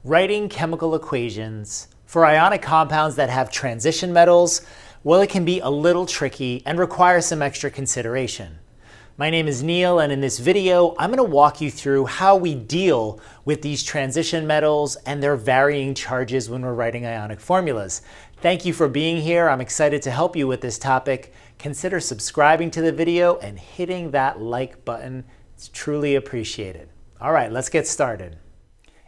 Writing chemical equations for ionic compounds that have transition metals, well, it can be a little tricky and require some extra consideration. My name is Neil, and in this video, I'm going to walk you through how we deal with these transition metals and their varying charges when we're writing ionic formulas. Thank you for being here. I'm excited to help you with this topic. Consider subscribing to the video and hitting that like button. It's truly appreciated. All right, let's get started.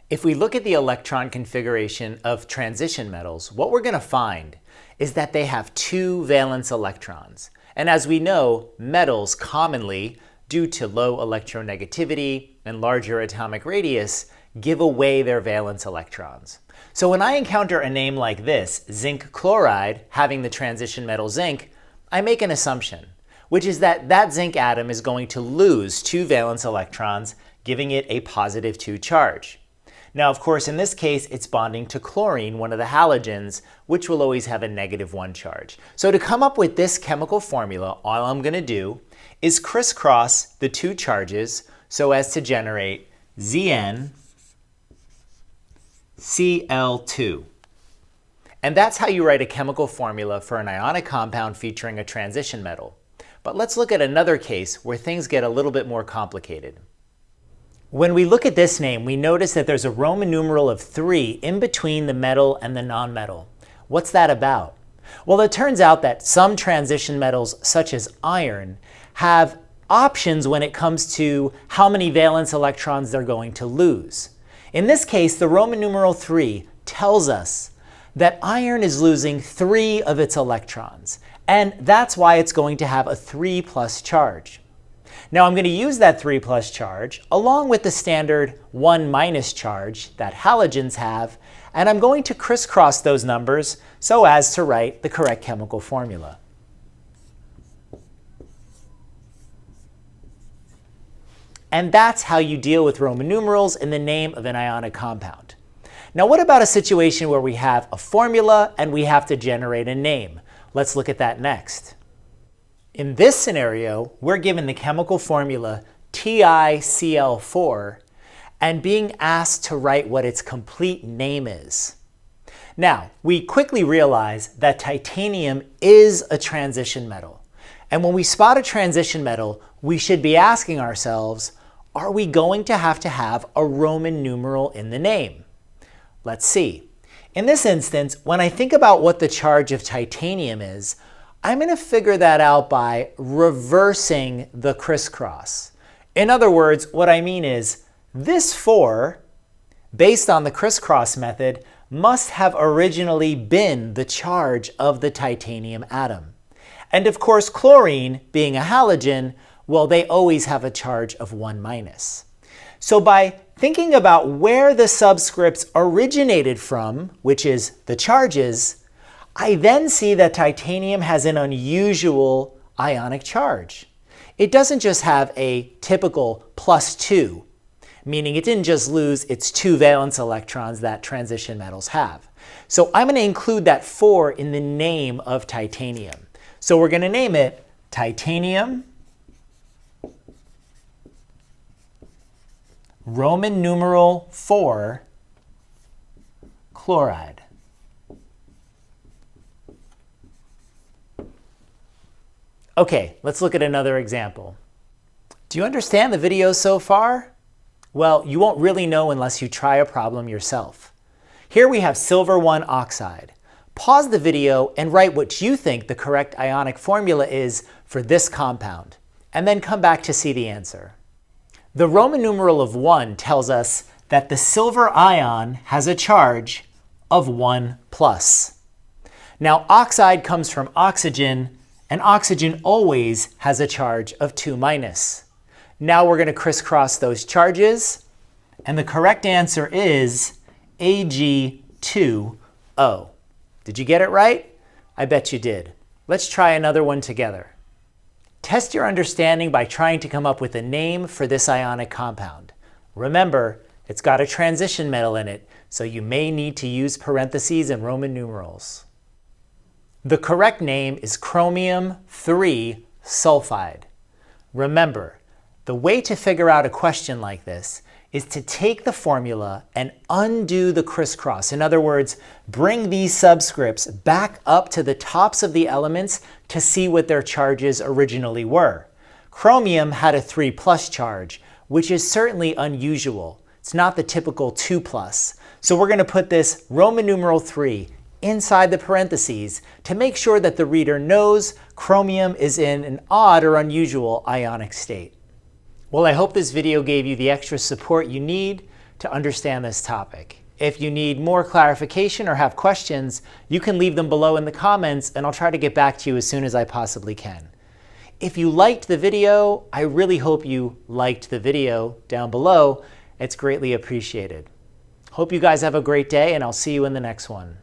If we look at the electron configuration of transition metals, what we're going to find is that they have two valence electrons. And as we know, metals commonly, due to low electronegativity and larger atomic radius, give away their valence electrons. So when I encounter a name like this, zinc chloride, having the transition metal zinc, I make an assumption, which is that that zinc atom is going to lose two valence electrons, giving it a positive 2 charge. Now, of course, in this case, it's bonding to chlorine, one of the halogens, which will always have a negative 1 charge. So to come up with this chemical formula, all I'm going to do is crisscross the two charges so as to generate ZnCl2. And that's how you write a chemical formula for an ionic compound featuring a transition metal. But let's look at another case where things get a little bit more complicated. When we look at this name, we notice that there's a Roman numeral of 3 in between the metal and the nonmetal. What's that about? Well, it turns out that some transition metals, such as iron, have options when it comes to how many valence electrons they're going to lose. In this case, the Roman numeral 3 tells us that iron is losing 3 of its electrons, and that's why it's going to have a 3+ charge. Now I'm going to use that 3+ charge along with the standard 1- charge that halogens have, and I'm going to crisscross those numbers so as to write the correct chemical formula. And that's how you deal with Roman numerals in the name of an ionic compound. Now what about a situation where we have a formula and we have to generate a name? Let's look at that next. In this scenario, we're given the chemical formula TiCl4 and being asked to write what its complete name is. Now, we quickly realize that titanium is a transition metal. And when we spot a transition metal, we should be asking ourselves, are we going to have a Roman numeral in the name? Let's see. In this instance, when I think about what the charge of titanium is, I'm going to figure that out by reversing the crisscross. In other words, what I mean is this 4, based on the crisscross method, must have originally been the charge of the titanium atom. And of course, chlorine, being a halogen, well, they always have a charge of 1-. So by thinking about where the subscripts originated from, which is the charges, I then see that titanium has an unusual ionic charge. It doesn't just have a typical +2, meaning it didn't just lose its 2 valence electrons that transition metals have. So I'm going to include that 4 in the name of titanium. So we're going to name it titanium Roman numeral 4 chloride. Okay, let's look at another example. Do you understand the video so far? Well, you won't really know unless you try a problem yourself. Here we have silver 1 oxide. Pause the video and write what you think the correct ionic formula is for this compound, and then come back to see the answer. The Roman numeral of 1 tells us that the silver ion has a charge of 1+. Now, oxide comes from oxygen, and oxygen always has a charge of 2-. Now we're going to crisscross those charges, and the correct answer is Ag2O. Did you get it right? I bet you did. Let's try another one together. Test your understanding by trying to come up with a name for this ionic compound. Remember, it's got a transition metal in it, so you may need to use parentheses and Roman numerals. The correct name is chromium 3 sulfide. Remember, the way to figure out a question like this is to take the formula and undo the crisscross. In other words, bring these subscripts back up to the tops of the elements to see what their charges originally were. Chromium had a 3+ charge, which is certainly unusual. It's not the typical 2+. So we're going to put this Roman numeral 3 inside the parentheses to make sure that the reader knows chromium is in an odd or unusual ionic state. Well, I hope this video gave you the extra support you need to understand this topic. If you need more clarification or have questions, you can leave them below in the comments and I'll try to get back to you as soon as I possibly can. If you liked the video, I really hope you liked the video down below. It's greatly appreciated. Hope you guys have a great day and I'll see you in the next one.